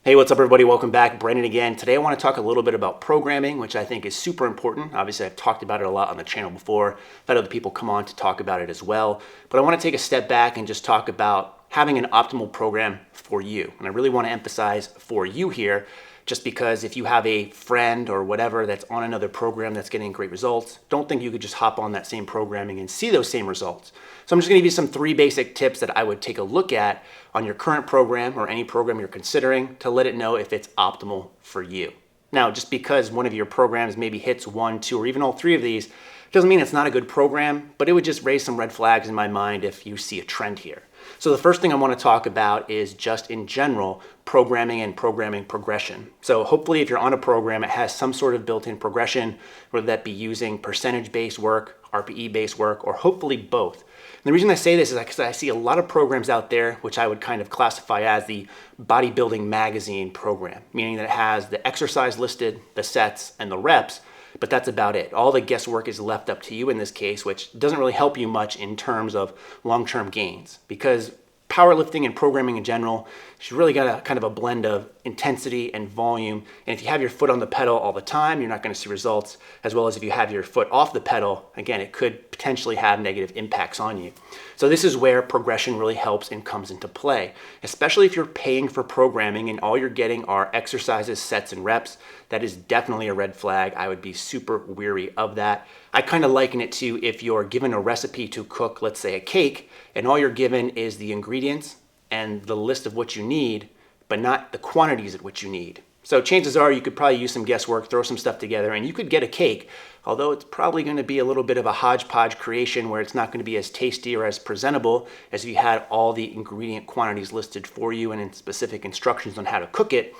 Hey, what's up everybody? Welcome back. Brandon again. Today I want to talk a little bit about programming, which I think is super important. Obviously, I've talked about it a lot on the channel before. I've had other people come on to talk about it as well. But I want to take a step back and just talk about having an optimal program for you. And I really want to emphasize for you here, just because if you have a friend or whatever that's on another program that's getting great results, don't think you could just hop on that same programming and see those same results. So I'm just going to give you some 3 basic tips that I would take a look at on your current program or any program you're considering to let it know if it's optimal for you. Now, just because one of your programs maybe hits 1, 2, or even all 3 of these, doesn't mean it's not a good program, but it would just raise some red flags in my mind if you see a trend here. So the first thing I want to talk about is just in general, programming and programming progression. So hopefully if you're on a program, it has some sort of built-in progression, whether that be using percentage-based work, RPE-based work, or hopefully both. And the reason I say this is because I see a lot of programs out there, which I would kind of classify as the bodybuilding magazine program, meaning that it has the exercise listed, the sets, and the reps, but that's about it. All the guesswork is left up to you in this case, which doesn't really help you much in terms of long-term gains, because powerlifting and programming in general, you really got a kind of a blend of intensity and volume. And if you have your foot on the pedal all the time, you're not going to see results, as well as if you have your foot off the pedal, again, it could potentially have negative impacts on you. So this is where progression really helps and comes into play, especially if you're paying for programming and all you're getting are exercises, sets, and reps. That is definitely a red flag. I would be super weary of that. I kind of liken it to if you're given a recipe to cook, let's say a cake, and all you're given is the ingredients and the list of what you need, but not the quantities at which you need. So chances are you could probably use some guesswork, throw some stuff together, and you could get a cake, although it's probably going to be a little bit of a hodgepodge creation where it's not going to be as tasty or as presentable as if you had all the ingredient quantities listed for you and in specific instructions on how to cook it.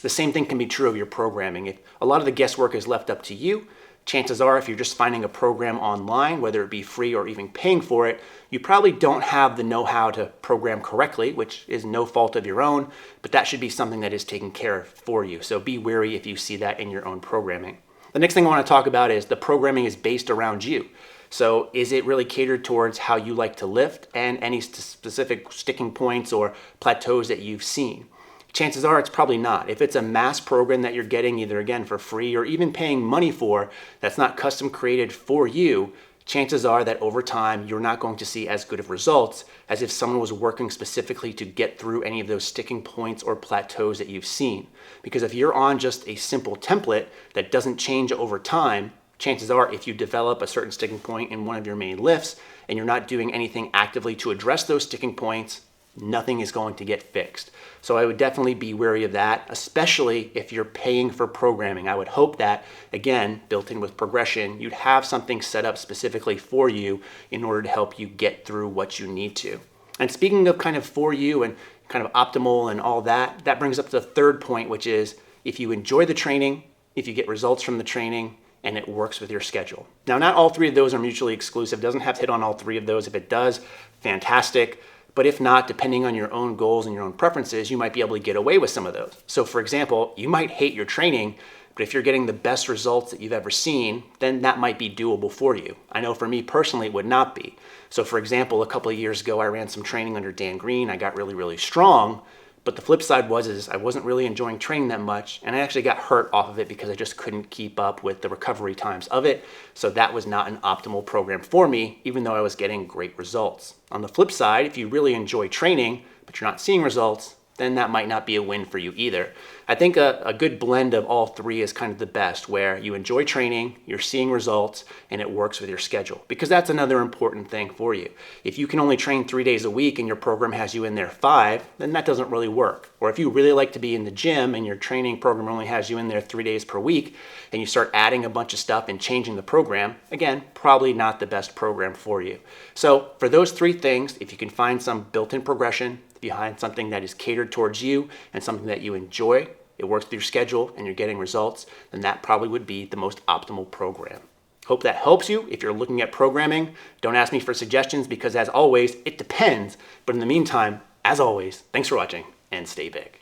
The same thing can be true of your programming. If a lot of the guesswork is left up to you, chances are if you're just finding a program online, whether it be free or even paying for it, you probably don't have the know-how to program correctly, which is no fault of your own, but that should be something that is taken care of for you. So be wary if you see that in your own programming. The next thing I want to talk about is the programming is based around you. So is it really catered towards how you like to lift and any specific sticking points or plateaus that you've seen? Chances are it's probably not. If it's a mass program that you're getting either again for free or even paying money for that's not custom created for you, chances are that over time you're not going to see as good of results as if someone was working specifically to get through any of those sticking points or plateaus that you've seen. Because if you're on just a simple template that doesn't change over time, chances are if you develop a certain sticking point in one of your main lifts and you're not doing anything actively to address those sticking points, nothing is going to get fixed. So I would definitely be wary of that, especially if you're paying for programming. I would hope that, again, built in with progression, you'd have something set up specifically for you in order to help you get through what you need to. And speaking of kind of for you and kind of optimal and all that, that brings up to the third point, which is if you enjoy the training, if you get results from the training, and it works with your schedule. Now, not all 3 of those are mutually exclusive. It doesn't have to hit on all 3 of those. If it does, fantastic. But if not, depending on your own goals and your own preferences, you might be able to get away with some of those. So for example, you might hate your training, but if you're getting the best results that you've ever seen, then that might be doable for you. I know for me personally, it would not be. So for example, a couple of years ago, I ran some training under Dan Green. I got really, really strong. But the flip side was I wasn't really enjoying training that much, and I actually got hurt off of it because I just couldn't keep up with the recovery times of it. So that was not an optimal program for me, even though I was getting great results. On the flip side, if you really enjoy training, but you're not seeing results, then that might not be a win for you either. I think a good blend of all 3 is kind of the best, where you enjoy training, you're seeing results, and it works with your schedule. Because that's another important thing for you. If you can only train 3 days a week and your program has you in there 5, then that doesn't really work. Or if you really like to be in the gym and your training program only has you in there 3 days per week, and you start adding a bunch of stuff and changing the program, again, probably not the best program for you. So for those 3 things, if you can find some built-in progression, behind something that is catered towards you and something that you enjoy, it works with your schedule and you're getting results, then that probably would be the most optimal program. Hope that helps you if you're looking at programming. Don't ask me for suggestions because as always, it depends. But in the meantime, as always, thanks for watching and stay big.